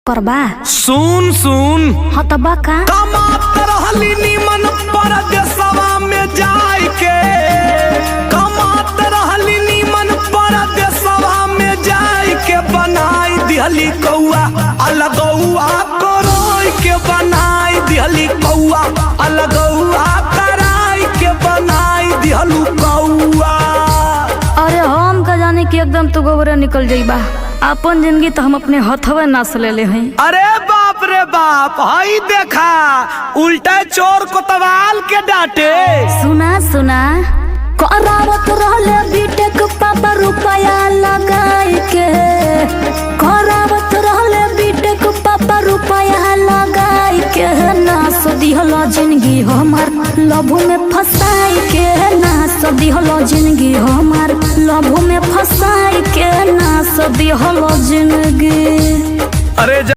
पर बा सुन सुन हाँ तो बा का कमात रहली नीमन परदेसवा में जाय के कमात रहली नीमन परदेसवा में जाय के बनाई दिहली कौआ अलगौआ करोई के बनाई दिहली कौआ अलगौआ कराई के बनाई दिहलू कौआ। अरे हम का जाने कि एकदम तो गोबरा निकल जाइबा। अपन जिंदगी तो हम अपने हथवे नास ले हैं। अरे बाप रे बाप हई देखा उल्टा चोर कोतवाल के डांटे। सुना सुना करावत रहले बीटेक पापा रुपया लगाई के करावत रहले बीटेक पापा रुपया लगाई के नास दिहलो जिंदगी हमार लभू में फसाई के नास दिहलो जिंदगी हमार लभू में फसाई के नास दिहलो जिंदगी। अरे